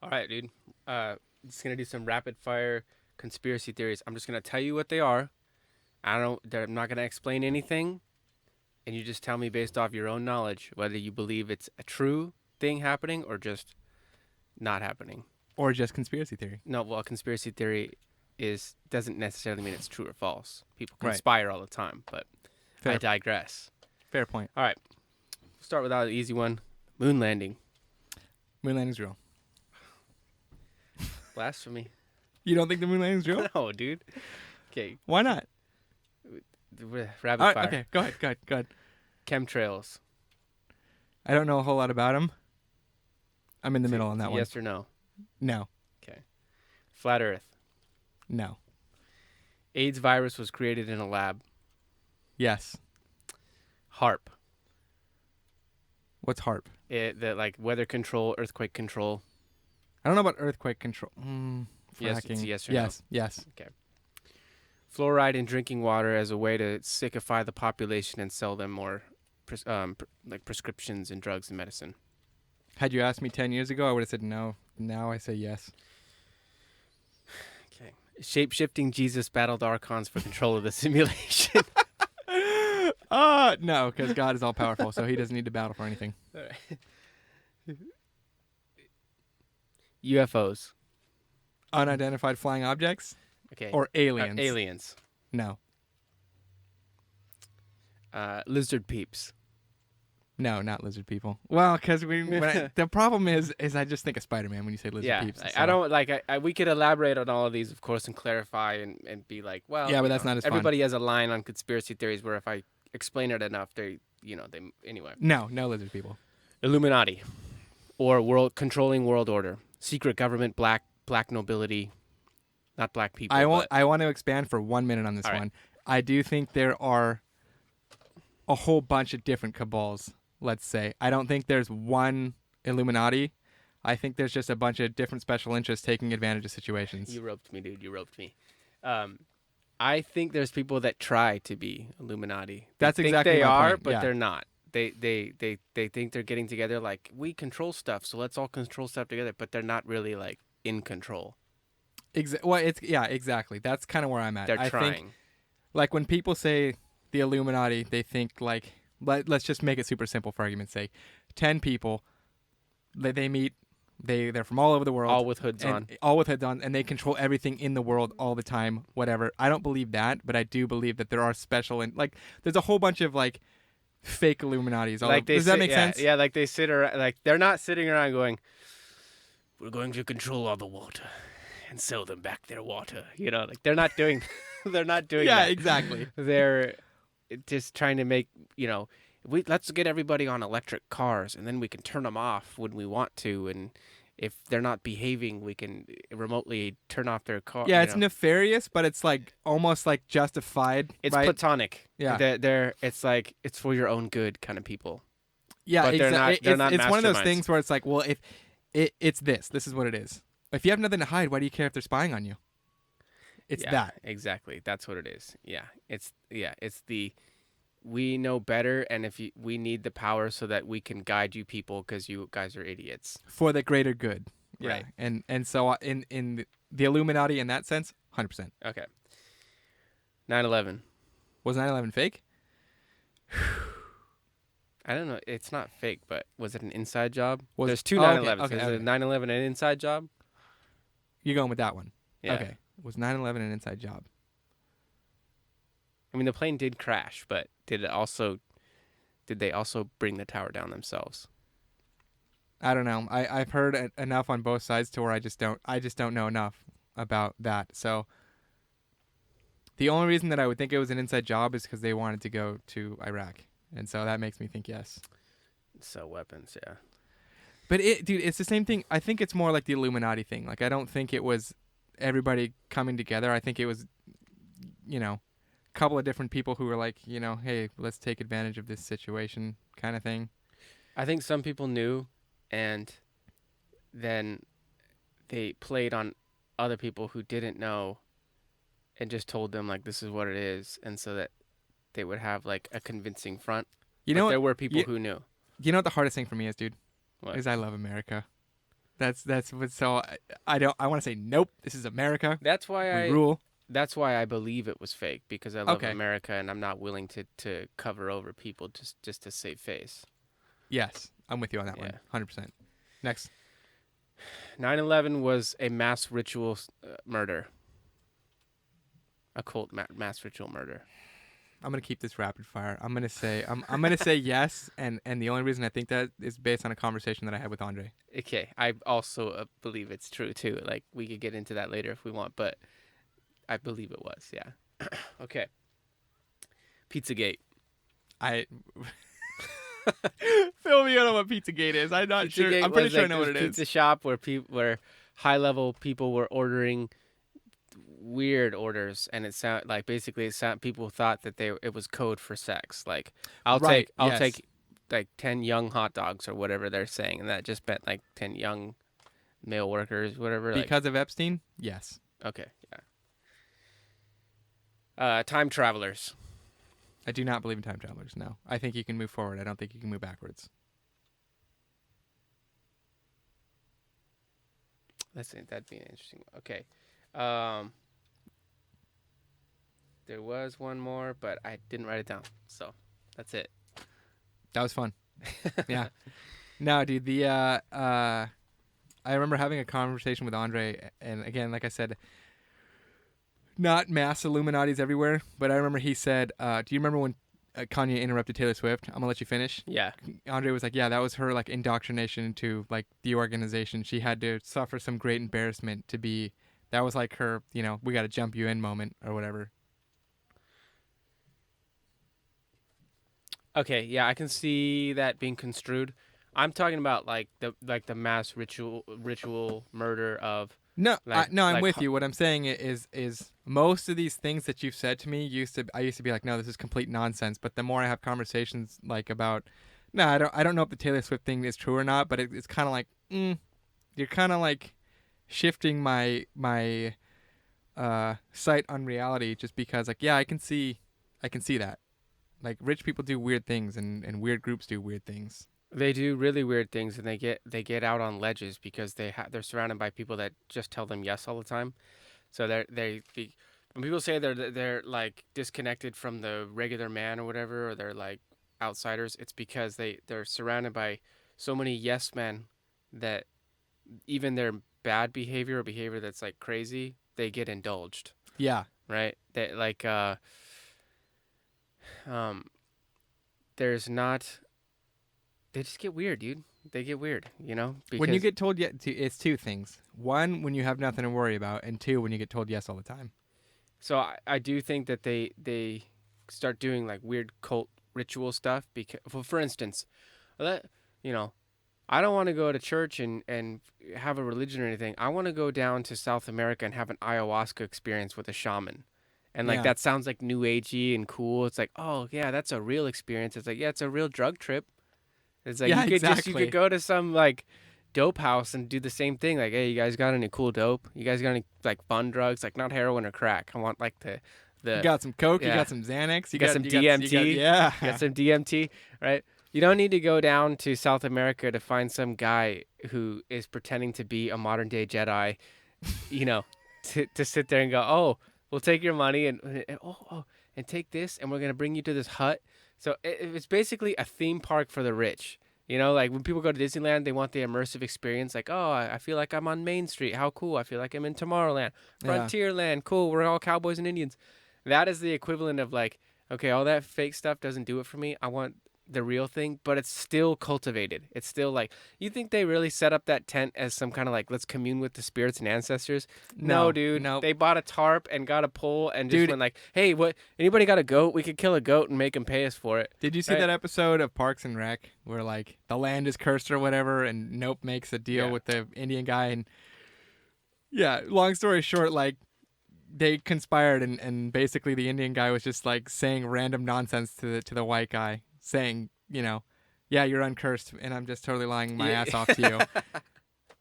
All right, dude. Just gonna do some rapid fire conspiracy theories. I'm just gonna tell you what they are. I'm not gonna explain anything, and you just tell me based off your own knowledge whether you believe it's a true thing happening or just not happening. Or just conspiracy theory. No, well, a conspiracy theory doesn't necessarily mean it's true or false. People Right. conspire all the time, but I Fair, digress. fair point. All right, start with an easy one: moon landing. Moon landing's real. Blasphemy. You don't think the moon landing's real? No, dude. Okay, Why not? rapid All right, fire. okay, go ahead. Chemtrails. I don't know a whole lot about them. I'm in the middle on that one. Yes or no? No. Okay. Flat Earth. No. AIDS virus was created in a lab. Yes. HARP. What's HARP? Like weather control, earthquake control. I don't know about earthquake control. Yes, Fracking. it's yes or yes, yes. Fluoride in drinking water as a way to sickify the population and sell them more prescriptions and drugs and medicine. Had you asked me 10 years ago, I would have said no. Now I say yes. Okay. Shape-shifting Jesus battled archons for control of the simulation. No, because God is all powerful, so he doesn't need to battle for anything. All right. UFOs. Unidentified flying objects Okay. or aliens? Aliens. No. Lizard peeps. No, not lizard people. Well, because the problem is I just think of Spider-Man when you say lizard peeps. I so- don't like. We could elaborate on all of these, of course, and clarify and be like, well, Yeah, but that's not as fun. everybody has a line on conspiracy theories where if I explain it enough, they anyway. No lizard people. Illuminati, or controlling world order, secret government, black nobility, not black people. I want to expand for 1 minute on this All right. one. I do think there are a whole bunch of different cabals. Let's say I don't think there's one Illuminati. I think there's just a bunch of different special interests taking advantage of situations. You roped me, dude. You roped me. I think there's people that try to be Illuminati. That's think exactly they my are, point, but yeah. they're not. They think they're getting together like we control stuff, so let's all control stuff together. But they're not really like in control. Exactly. That's kind of where I'm at. They're I trying. think, like when people say the Illuminati, they think like let's just make it super simple for argument's sake. 10 people, they meet. They're from all over the world, All with hoods on. all with hoods on, and they control everything in the world all the time. Whatever. I don't believe that, but I do believe that there are special and like there's a whole bunch of like fake Illuminatis. Does that make sense? Yeah, like they sit around, like they're not sitting around going, "We're going to control all the water and sell them back their water." Like they're not doing, they're not doing. Yeah, that. exactly. They're just trying to make let's get everybody on electric cars and then we can turn them off when we want to, and if they're not behaving we can remotely turn off their car. Yeah, it's nefarious, but it's like almost like justified. It's right? platonic. Yeah. It's like it's for your own good kind of people. Yeah, But they're not- exactly. they're not It's one of those masterminds. things where it's like, well, if it's this is what it is. If you have nothing to hide, why do you care if they're spying on you? It's Yeah, that. exactly. That's what it is. It's the we know better, and we need the power so that we can guide you people because you guys are idiots. For the greater good. Yeah. Right. And so in the Illuminati in that sense, 100%. Okay. 9/11. Was 9/11 fake? I don't know. It's not fake, but was it an inside job? Was- There's two oh, okay, 9/11s. okay, Is okay. it 9/11 an inside job? You're going with that one. Yeah. Okay. Was 9/11 an inside job? I mean, the plane did crash, but did they also bring the tower down themselves? I don't know. I've heard enough on both sides to where I just don't know enough about that. So the only reason that I would think it was an inside job is because they wanted to go to Iraq, and so that makes me think yes. So weapons, yeah. But dude, it's the same thing. I think it's more like the Illuminati thing. Like I don't think it was everybody coming together. I think it was, a couple of different people who were like, hey, let's take advantage of this situation, kind of thing. I think some people knew, and then they played on other people who didn't know and just told them, like, this is what it is, and so that they would have, like, a convincing front. You But know there what? were people who knew. You know what the hardest thing for me is, dude? What? Is I love America. That's what. So I don't. I want to say nope. This is America. That's why We I rule. that's why I believe it was fake because I love Okay. America and I'm not willing to cover over people just to save face. Yes, I'm with you on that Yeah. one. 100%. Next. 9/11 was a mass ritual murder. A cult mass ritual murder. I'm gonna keep this rapid fire. I'm gonna say yes, and the only reason I think that is based on a conversation that I had with Andre. Okay, I also believe it's true too. Like we could get into that later if we want, but I believe it was. Yeah. Okay. Pizzagate. I fill me in on what Pizzagate is. I'm not sure. Pizzagate I'm pretty was sure I like know this what it pizza is. shop where high level people were ordering weird orders, and it sound like basically people thought that it was code for sex. Like Right. I'll Yes. take like 10 young hot dogs or whatever they're saying, and that just meant like 10 young male workers, whatever. Like Because of Epstein. Yes. okay, yeah. Time travelers. I do not believe in time travelers. No. I think you can move forward. I don't think you can move backwards. That'd be an interesting one. Okay. Um, there was one more, but I didn't write it down. So that's it. That was fun. Yeah. No, dude. I remember having a conversation with Andre, and again, like I said, not mass Illuminati's everywhere, but I remember he said, "Do you remember when Kanye interrupted Taylor Swift?" I'm gonna let you finish. Yeah. Andre was like, "Yeah, that was her like indoctrination into like the organization. She had to suffer some great embarrassment to be. That was like her, we got to jump you in moment or whatever." Okay. Yeah, I can see that being construed. I'm talking about like the mass ritual murder of No, like no, I'm like with you. What I'm saying is most of these things that you've said to me I used to be like, no, this is complete nonsense. But the more I have conversations like about, no, I don't know if the Taylor Swift thing is true or not. But it's kind of like, you're kind of like shifting my sight on reality just because like, yeah, I can see that. Like rich people do weird things and weird groups do weird things. they do really weird things and they get out on ledges because they're surrounded by people that just tell them yes all the time. So when people say they're like disconnected from the regular man or whatever, or they're like outsiders, it's because they're surrounded by so many yes men that even their bad behavior or behavior that's like crazy, they get indulged, Yeah, right? That like um there's not they just get weird, dude. They get weird, when you because get told yes, it's two things. One, when you have nothing to worry about, and two, when you get told yes all the time. so I do think that they start doing like weird cult ritual stuff because well, for instance, let you know, I don't want to go to church and have a religion or anything. I want to go down to South America and have an ayahuasca experience with a shaman. And like Yeah. that sounds like new agey and cool. It's like, "Oh, yeah, that's a real experience." It's like, "Yeah, it's a real drug trip." It's like Yeah, you could exactly. go to some like dope house and do the same thing. Like, hey, you guys got any cool dope? You guys got any like fun drugs? Like not heroin or crack. I want like You the got some coke, you yeah. got some Xanax, You got some you got DMT. yeah. You got some DMT, right? You don't need to go down to South America to find some guy who is pretending to be a modern day Jedi, you know, to sit there and go, "Oh, we'll take your money and take this and we're going to bring you to this hut." So it's basically a theme park for the rich. Like when people go to Disneyland, they want the immersive experience. Like, oh, I feel like I'm on Main Street. How cool. I feel like I'm in Tomorrowland. Yeah. Frontierland. Cool. We're all cowboys and Indians. That is the equivalent of like, okay, all that fake stuff doesn't do it for me. I want the real thing, but it's still cultivated. It's still like, you think they really set up that tent as some kind of like, let's commune with the spirits and ancestors? No, dude. No. They bought a tarp and got a pole and just Dude, went like, hey, what? Anybody got a goat? We could kill a goat and make them pay us for it. did you see Right. that episode of Parks and Rec where like the land is cursed or whatever and Nope makes a deal Yeah. with the Indian guy and yeah, long story short, like they conspired and basically the Indian guy was just like saying random nonsense to the white guy, saying, yeah, you're uncursed and I'm just totally lying my Yeah. ass off to you.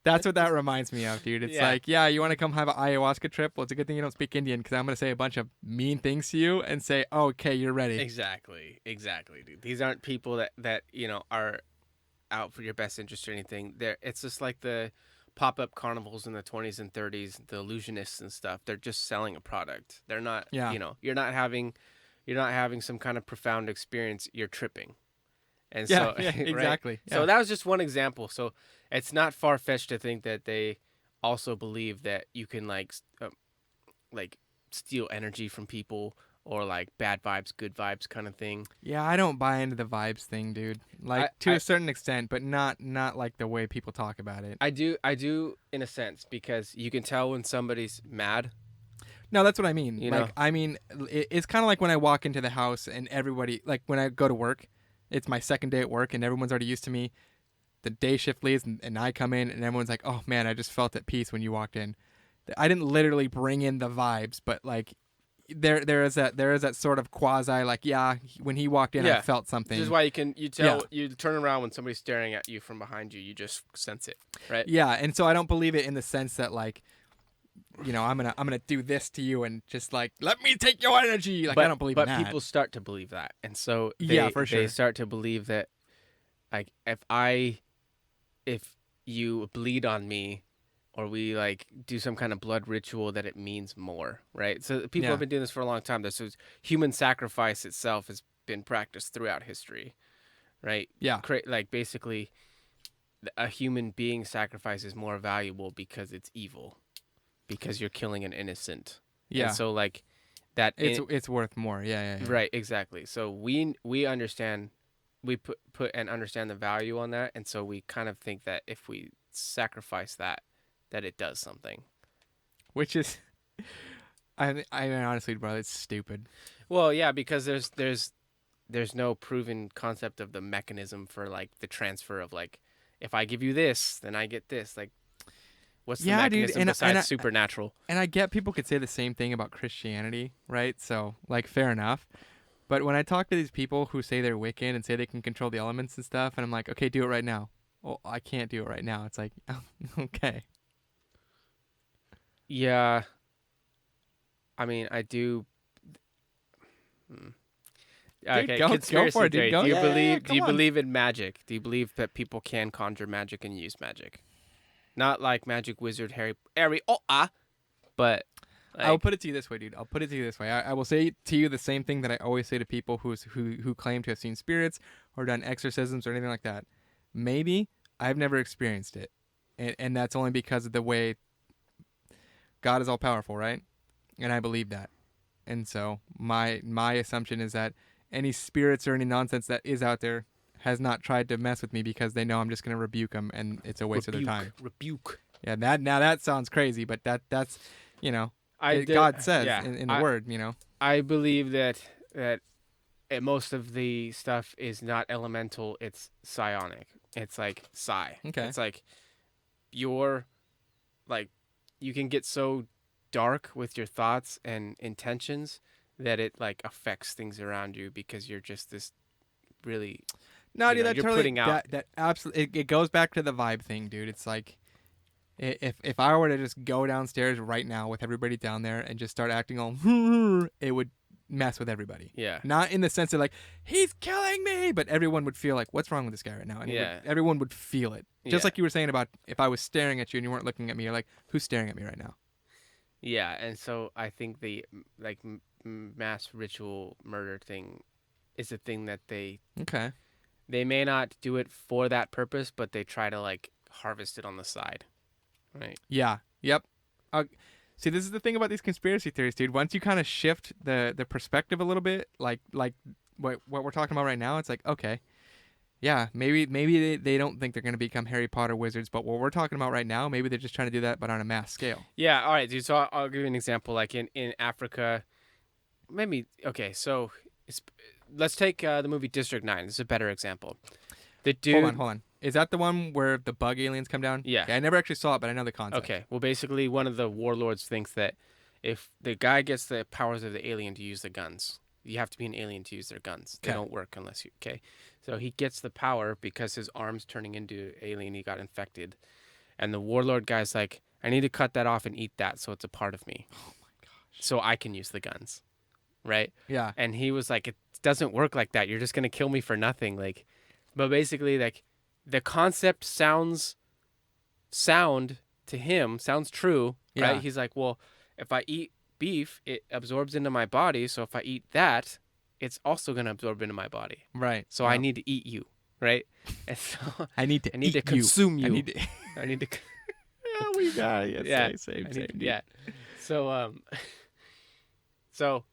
That's what that reminds me of, dude. It's Yeah. like, yeah, you want to come have an ayahuasca trip? Well, it's a good thing you don't speak Indian because I'm going to say a bunch of mean things to you and say, oh, okay, you're ready. Exactly, dude. These aren't people that are out for your best interest or anything. It's just like the pop-up carnivals in the 20s and 30s, the illusionists and stuff, they're just selling a product. They're not, Yeah. you're not having some kind of profound experience. You're tripping. And Yeah. so, Yeah. right? Exactly. So Yeah. that was just one example. So it's not far-fetched to think that they also believe that you can like steal energy from people or like bad vibes, good vibes kind of thing. Yeah, I don't buy into the vibes thing, dude. Like to I a certain extent, but not like the way people talk about it. I do in a sense because you can tell when somebody's mad, No, that's what I mean. you know. Like, I mean, it's kind of like when I walk into the house and everybody, like when I go to work, it's my second day at work and everyone's already used to me. The day shift leaves and I come in and everyone's like, "Oh man, I just felt at peace when you walked in." I didn't literally bring in the vibes, but like there is that sort of quasi like, yeah, when he walked in, I Yeah. felt This something. is why you Yeah. tell you turn around when somebody's staring at you from behind you. You just sense it, right? Yeah, and so I don't believe it in the sense that like, I'm gonna do this to you and just like let me take your energy. Like I don't believe in But that. people start to believe that, and so Yeah, for they sure. start to believe that like if you bleed on me or we like do some kind of blood ritual that it means more, right? So people have Yeah, been doing this for a long time. This is human sacrifice itself has been practiced throughout history, right? yeah, Like basically a human being sacrifice is more valuable because it's evil, because you're killing an innocent. And yeah. so like that It's worth more. Yeah, yeah, yeah. right, exactly. So we understand, we put and understand the value on that, and so we kind of think that if we sacrifice that, that it does something. Which is, I mean, honestly, bro, it's stupid. Well, yeah, because there's no proven concept of the mechanism for like the transfer of like if I give you this, then I get this. Like what's the Yeah, dude, mechanism besides supernatural? and I get people could say the same thing about Christianity, right? So like, fair enough. But when I talk to these people who say they're Wiccan and say they can control the elements and stuff, and I'm like, okay, do it right now. Well, I can't do it right now. It's like, okay. Yeah, I mean, I do. hmm. Dude, Okay, go for conspiracy it, dude. theory. Go. Do you Yeah, yeah, yeah. believe do Come you on. believe in magic? Do you believe that people can conjure magic and use magic? Not like magic wizard Harry but I will like put it to you this way, dude. I'll put it to you this way. I will say to you the same thing that I always say to people who claim to have seen spirits or done exorcisms or anything like that. Maybe I've never experienced it, and that's only because of the way God is all powerful, right? And I believe that. And so my assumption is that any spirits or any nonsense that is out there has not tried to mess with me because they know I'm just going to rebuke them and it's a waste of their time. rebuke. Yeah, that sounds crazy, but that's you know I did, God says yeah. in the word, you know. I believe that most of the stuff is not elemental, it's psionic. It's like psi. Okay. It's like you're like you can get so dark with your thoughts and intentions that it like affects things around you because you're just this really No, dude, that you're totally putting out that absolutely it goes back to the vibe thing, dude. It's like if I were to just go downstairs right now with everybody down there and just start acting all, it would mess with everybody. yeah. Not in the sense of like he's killing me, but everyone would feel like what's wrong with this guy right now, and Yeah. everyone would feel it. Just Yeah. like you were saying about if I was staring at you and you weren't looking at me, you're like, who's staring at me right now? Yeah, and so I think the like mass ritual murder thing is a thing that Okay. they may not do it for that purpose, but they try to like harvest it on the side, right? Yeah. Yep. See, this is the thing about these conspiracy theories, dude. Once you kind of shift the perspective a little bit, like what we're talking about right now, it's like, okay, yeah, maybe they don't think they're going to become Harry Potter wizards, but what we're talking about right now, maybe they're just trying to do that, but on a mass scale. Yeah, all right, dude. So I'll give you an example. Like in Africa, maybe okay. So it's, let's take the movie District 9. This is a better example. The dude. Hold on. Is that the one where the bug aliens come down? Yeah. Okay, I never actually saw it, but I know the concept. Okay. Well, basically, one of the warlords thinks that if the guy gets the powers of the alien to use the guns, you have to be an alien to use their guns. They Okay. don't work unless you. Okay. So he gets the power because his arm's turning into alien. He got infected, and the warlord guy's like, "I need to cut that off and eat that, so it's a part of me, Oh my gosh. so I can use the guns." Right. Yeah. And he was like, "It doesn't work like that. You're just gonna kill me for nothing." Like, but basically, like, the concept sound to him sounds true, right? Yeah. He's like, well, if I eat beef, it absorbs into my body. So if I eat that, it's also going to absorb into my body. Right. So I need to eat you, right? And so I need to I need eat to consume you. you. I need to. I need to. Yeah, we got it. Yeah. Same, I same, need, dude. yeah. So so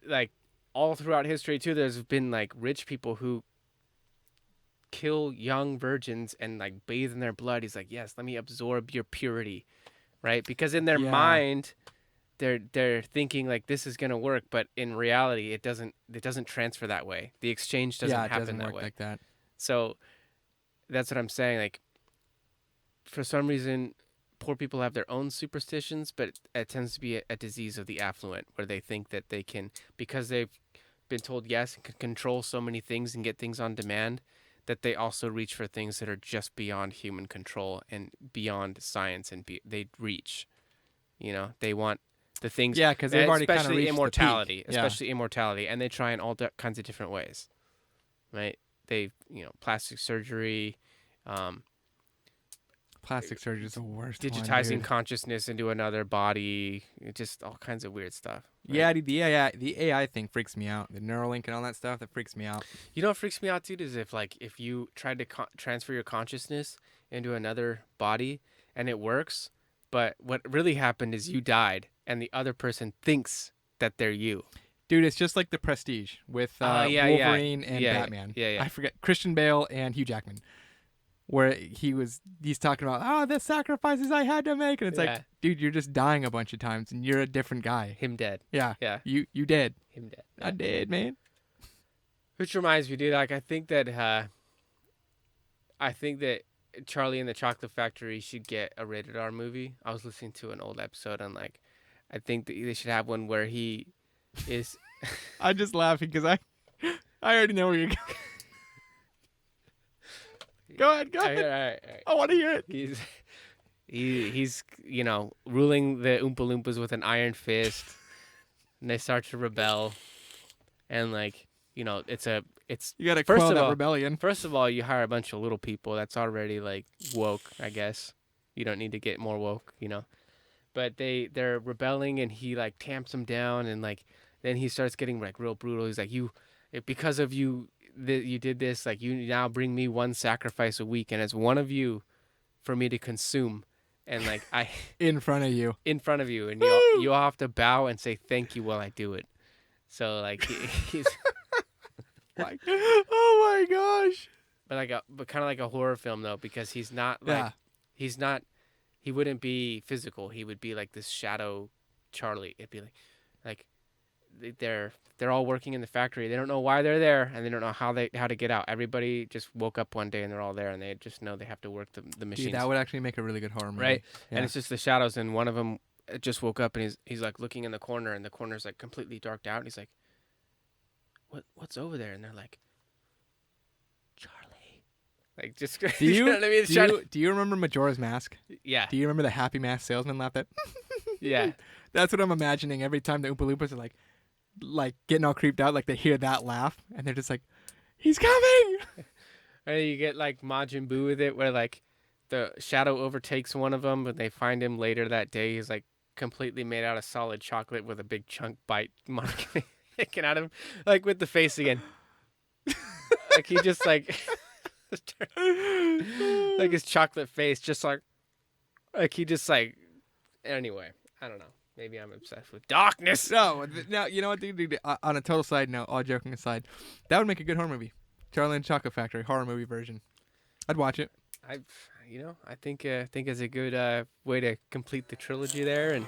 like all throughout history too, there's been like rich people who kill young virgins and like bathe in their blood. He's like, yes, let me absorb your purity, right? Because in their Yeah. mind, they're thinking like this is gonna work, but in reality, it doesn't transfer that way. The exchange doesn't Yeah, it happen doesn't that work way. like that. So that's what I'm saying. Like for some reason, poor people have their own superstitions, but it tends to be a disease of the affluent, where they think that they can, because they've been told yes and can control so many things and get things on demand, that they also reach for things that are just beyond human control and beyond science, and they reach. They want the things, Yeah, because they've already kind of especially reached the peak. immortality, Yeah. and they try in all kinds of different ways, right? Plastic surgery, um, Plastic surgery is the worst one, digitizing dude. consciousness into another body, just all kinds of weird stuff. Right? Yeah, dude, the AI thing freaks me out. The Neuralink and all that stuff, that freaks me out. You know what freaks me out, dude, is if you tried to transfer your consciousness into another body and it works, but what really happened is you died and the other person thinks that they're you. Dude, it's just like the Prestige with Yeah, Wolverine and yeah, Batman. yeah. I forget Christian Bale and Hugh Jackman, where he's talking about the sacrifices I had to make, and it's Yeah. like, dude, you're just dying a bunch of times, and you're a different guy. Him dead. Yeah, Yeah. you dead. Him dead. I did, man. Which reminds me, dude, like I think that Charlie and the Chocolate Factory should get a rated R movie. I was listening to an old episode and like I think that they should have one where he is I'm just laughing because I already know where you're going. Go ahead. all right. I want to hear it. He's ruling the Oompa Loompas with an iron fist, and they start to rebel, and like it's You gotta first quell of that all- rebellion. first of all you hire a bunch of little people that's already like woke, I guess. You don't need to get more woke, but they're rebelling, and he like tamps them down, and like then he starts getting like real brutal. He's like, because of you you did this, like you now bring me one sacrifice a week, and it's one of you for me to consume, and like I In front of you. in front of you, and Woo! you all have to bow and say thank you while I do it. So like he's Like, oh my gosh. but kind of like a horror film though, because he's not Yeah. he wouldn't be physical. He would be like this shadow Charlie. It'd be like they're all working in the factory. They don't know why they're there, and they don't know how to get out. Everybody just woke up one day and they're all there, and they just know they have to work the machines. Dude, that would actually make a really good horror movie. Right? Yeah. And it's just the shadows, and one of them just woke up, and he's like looking in the corner, and the corner's like completely darked out, and he's like, what's over there? And they're like, Charlie. Like just Do you, know what I mean? do you remember Majora's Mask? Yeah. Do you remember the Happy Mask salesman laugh that? Yeah. That's what I'm imagining every time the Oompa Loompas are like getting all creeped out, like they hear that laugh and they're just like, he's coming. Or you get like Majin Buu with it, where like the shadow overtakes one of them, but they find him later that day. He's like completely made out of solid chocolate with a big chunk bite mark taken out of him, like with the face again. Like he just like his chocolate face, just like he just like. Anyway, I don't know. Maybe I'm obsessed with darkness. No, you know what, dude, on a total side note, all joking aside, that would make a good horror movie. Charlie and the Chocolate Factory horror movie version. I'd watch it. I think it's a good way to complete the trilogy there, and